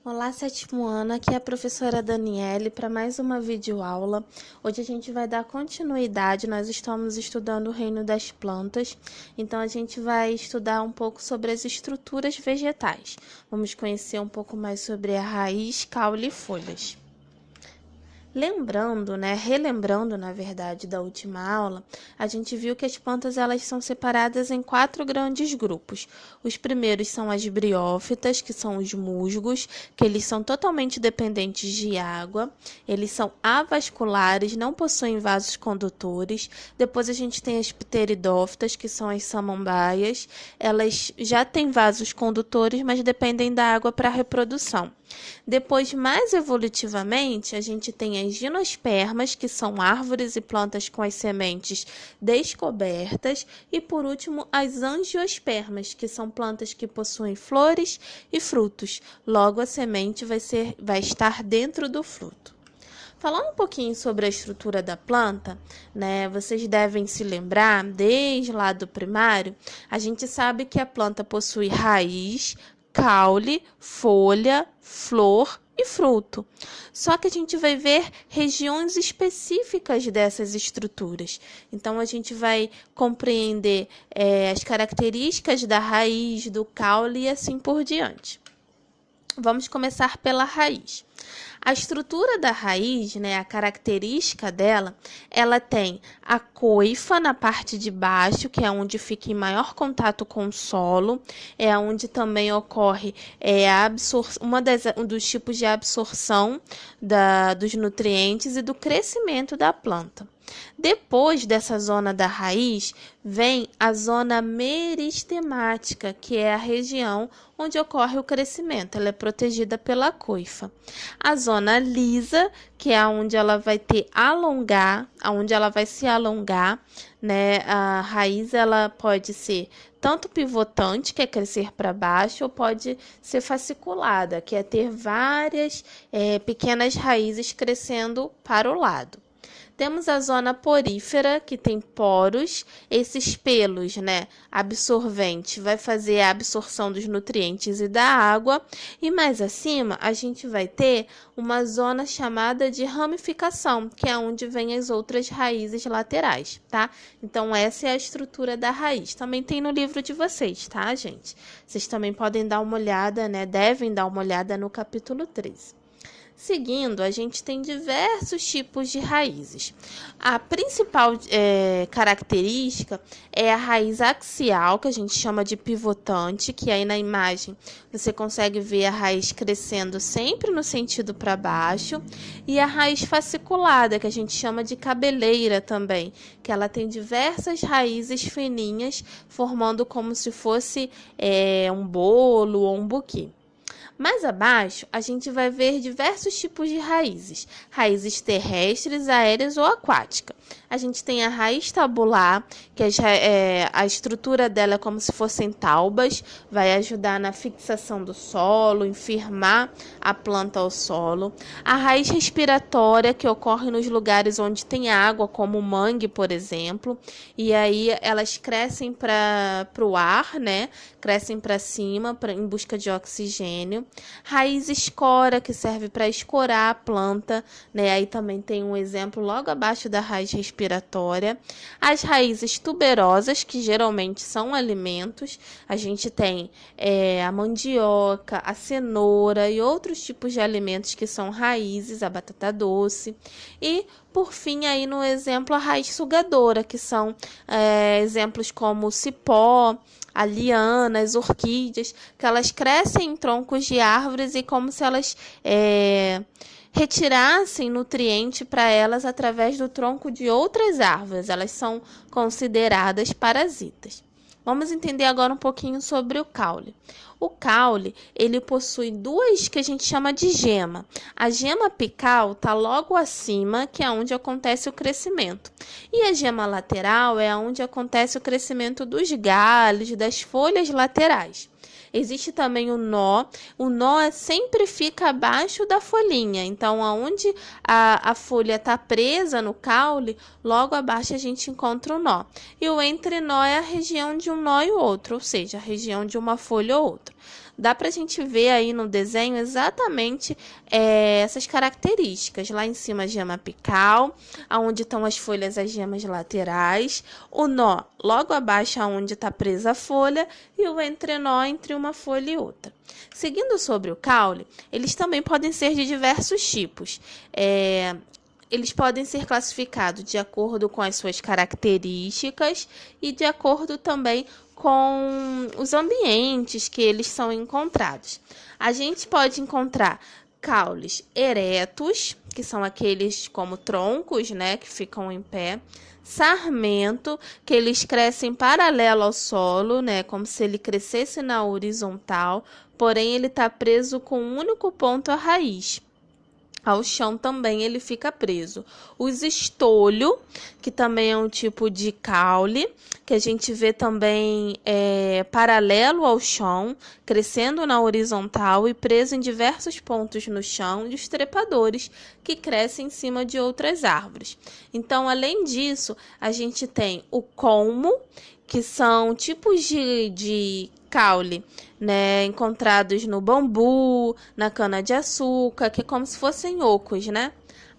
Olá, sétimo ano, aqui é a professora Daniele para mais uma videoaula. Hoje a gente vai dar continuidade, nós estamos estudando o reino das plantas, então a gente vai estudar um pouco sobre as estruturas vegetais. Vamos conhecer um pouco mais sobre a raiz, caule e folhas. Lembrando, relembrando, na verdade, da última aula, a gente viu que as plantas elas são separadas em 4 grandes grupos. Os primeiros são as briófitas, que são os musgos, que eles são totalmente dependentes de água. Eles são avasculares, não possuem vasos condutores. Depois a gente tem as pteridófitas, que são as samambaias. Elas já têm vasos condutores, mas dependem da água para a reprodução. Depois, mais evolutivamente, a gente tem as gimnospermas, que são árvores e plantas com as sementes descobertas, e por último, as angiospermas, que são plantas que possuem flores e frutos. Logo, a semente vai estar dentro do fruto. Falando um pouquinho sobre a estrutura da planta, vocês devem se lembrar, desde lá do primário, a gente sabe que a planta possui raiz, caule, folha, flor e fruto. Só que a gente vai ver regiões específicas dessas estruturas. Então, a gente vai compreender as características da raiz, do caule e assim por diante. Vamos começar pela raiz. A estrutura da raiz, a característica dela, ela tem a coifa na parte de baixo, que é onde fica em maior contato com o solo, é onde também ocorre um dos tipos de absorção dos nutrientes e do crescimento da planta. Depois dessa zona da raiz, vem a zona meristemática, que é a região onde ocorre o crescimento. Ela é protegida pela coifa. A zona lisa, que é onde ela vai onde ela vai se alongar, A raiz ela pode ser tanto pivotante, que é crescer para baixo, ou pode ser fasciculada, que é ter várias pequenas raízes crescendo para o lado. Temos a zona porífera, que tem poros, esses pelos, absorvente, vai fazer a absorção dos nutrientes e da água. E mais acima, a gente vai ter uma zona chamada de ramificação, que é onde vem as outras raízes laterais, tá? Então, essa é a estrutura da raiz. Também tem no livro de vocês, tá, gente? Vocês também podem dar uma olhada, devem dar uma olhada no capítulo 13. Seguindo, a gente tem diversos tipos de raízes. A principal característica é a raiz axial, que a gente chama de pivotante, que aí na imagem você consegue ver a raiz crescendo sempre no sentido para baixo, e a raiz fasciculada, que a gente chama de cabeleira também, que ela tem diversas raízes fininhas, formando como se fosse um bolo ou um buquê. Mais abaixo, a gente vai ver diversos tipos de raízes. Raízes terrestres, aéreas ou aquáticas. A gente tem a raiz tabular, que a estrutura dela é como se fossem taubas, vai ajudar na fixação do solo, infirmar a planta ao solo. A raiz respiratória, que ocorre nos lugares onde tem água, como o mangue, por exemplo. E aí elas crescem para o ar, Crescem para cima em busca de oxigênio. Raiz escora, que serve para escorar a planta, Aí também tem um exemplo logo abaixo da raiz respiratória. As raízes tuberosas, que geralmente são alimentos. A gente tem a mandioca, a cenoura e outros tipos de alimentos que são raízes, a batata doce. E, por fim, aí no exemplo, a raiz sugadora, que são exemplos como o cipó, a liana, as orquídeas, que elas crescem em troncos de árvores e como se elas retirassem nutriente para elas através do tronco de outras árvores. Elas são consideradas parasitas. Vamos entender agora um pouquinho sobre o caule. O caule, ele possui duas que a gente chama de gema. A gema apical está logo acima, que é onde acontece o crescimento. E a gema lateral é onde acontece o crescimento dos galhos, das folhas laterais. Existe também o nó sempre fica abaixo da folhinha, então aonde a folha está presa no caule, logo abaixo a gente encontra o nó. E o entrenó é a região de um nó e o outro, ou seja, a região de uma folha ou outra. dá para a gente ver aí no desenho exatamente essas características. Lá em cima a gema apical, onde estão as folhas, as gemas laterais, o nó logo abaixo onde está presa a folha e o entrenó entre uma folha e outra. Seguindo sobre o caule, eles também podem ser de diversos tipos. Eles podem ser classificados de acordo com as suas características e de acordo também com os ambientes que eles são encontrados. A gente pode encontrar caules eretos, que são aqueles como troncos, né, que ficam em pé. Sarmento, que eles crescem paralelo ao solo, né, como se ele crescesse na horizontal, porém ele está preso com um único ponto à raiz. Ao chão também ele fica preso. Os estolho, que também é um tipo de caule, que a gente vê também paralelo ao chão, crescendo na horizontal e preso em diversos pontos no chão, e os trepadores, que crescem em cima de outras árvores. Então, além disso, a gente tem o colmo, que são tipos de caule, né, encontrados no bambu, na cana-de-açúcar, que é como se fossem ocos, né?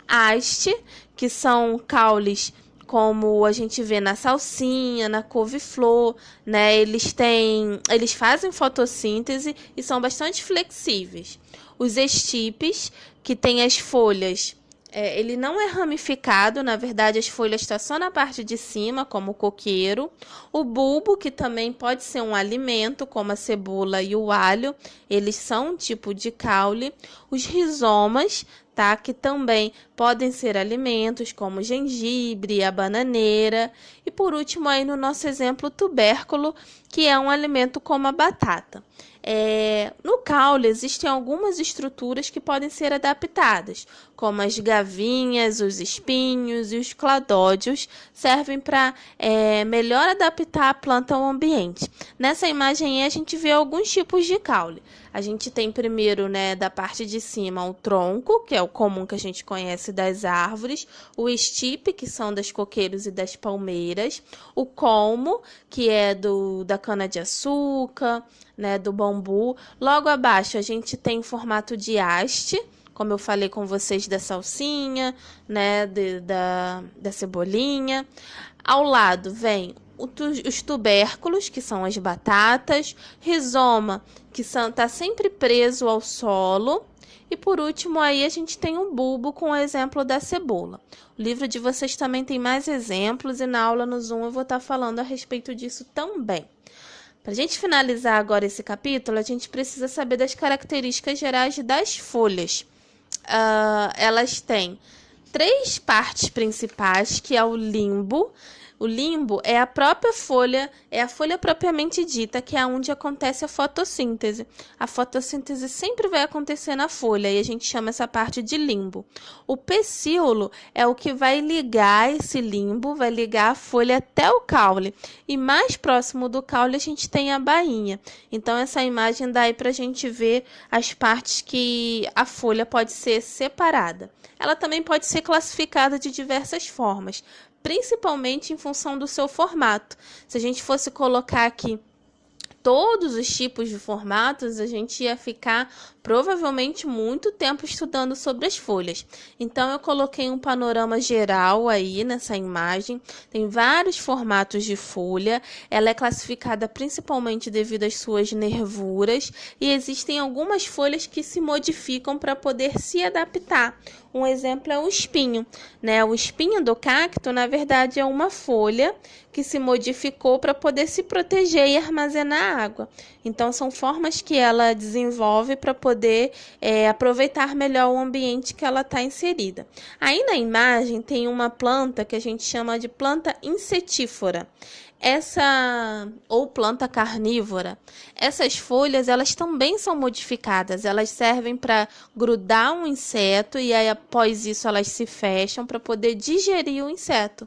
Haste, que são caules como a gente vê na salsinha, na couve-flor, né? Eles fazem fotossíntese e são bastante flexíveis. Os estipes, que têm as folhas, ele não é ramificado, na verdade as folhas estão só na parte de cima, como o coqueiro. O bulbo, que também pode ser um alimento, como a cebola e o alho, eles são um tipo de caule. Os rizomas, tá? Que também podem ser alimentos, como o gengibre, a bananeira. E por último, aí no nosso exemplo, o tubérculo, que é um alimento como a batata. No caule existem algumas estruturas que podem ser adaptadas, como as gavinhas, os espinhos e os cladódios, servem para melhor adaptar a planta ao ambiente. Nessa imagem aí a gente vê alguns tipos de caule. A gente tem primeiro, né, da parte de cima, o tronco, que é o comum que a gente conhece das árvores, o estipe, que são das coqueiros e das palmeiras, o colmo, que é da cana-de-açúcar, né, do bambu. Logo abaixo a gente tem em formato de haste, como eu falei com vocês da salsinha, né, da cebolinha. Ao lado vem os tubérculos, que são as batatas, rizoma, que está sempre preso ao solo. E por último aí a gente tem um bulbo com o exemplo da cebola. O livro de vocês também tem mais exemplos e na aula no Zoom eu vou estar falando a respeito disso também. Para a gente finalizar agora esse capítulo, a gente precisa saber das características gerais das folhas. Elas têm 3 partes principais, que é o limbo. O limbo é a própria folha, é a folha propriamente dita, que é onde acontece a fotossíntese. A fotossíntese sempre vai acontecer na folha e a gente chama essa parte de limbo. O pecíolo é o que vai ligar esse limbo, vai ligar a folha até o caule. E mais próximo do caule a gente tem a bainha. Então essa imagem dá aí para a gente ver as partes que a folha pode ser separada. Ela também pode ser classificada de diversas formas, principalmente em função do seu formato. Se a gente fosse colocar aqui todos os tipos de formatos, a gente ia ficar provavelmente muito tempo estudando sobre as folhas. Então eu coloquei um panorama geral aí nessa imagem. Tem vários formatos de folha. Ela é classificada principalmente devido às suas nervuras e existem algumas folhas que se modificam para poder se adaptar. Um exemplo é o espinho, né? O espinho do cacto, na verdade, é uma folha que se modificou para poder se proteger e armazenar água. Então, são formas que ela desenvolve para poder aproveitar melhor o ambiente que ela está inserida. Aí na imagem tem uma planta que a gente chama de planta insetífora. Ou planta carnívora, essas folhas elas também são modificadas, elas servem para grudar um inseto e aí após isso elas se fecham para poder digerir o inseto.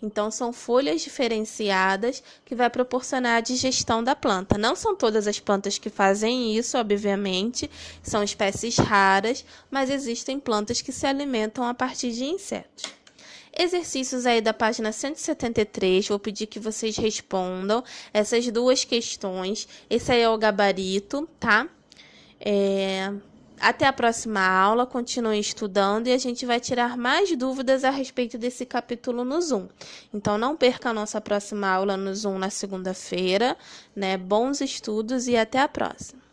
Então são folhas diferenciadas que vai proporcionar a digestão da planta. Não são todas as plantas que fazem isso, obviamente, são espécies raras, mas existem plantas que se alimentam a partir de insetos. Exercícios aí da página 173, vou pedir que vocês respondam essas duas questões. Esse aí é o gabarito, tá? Até a próxima aula, continue estudando e a gente vai tirar mais dúvidas a respeito desse capítulo no Zoom. Então, não perca a nossa próxima aula no Zoom na segunda-feira, né? Bons estudos e até a próxima!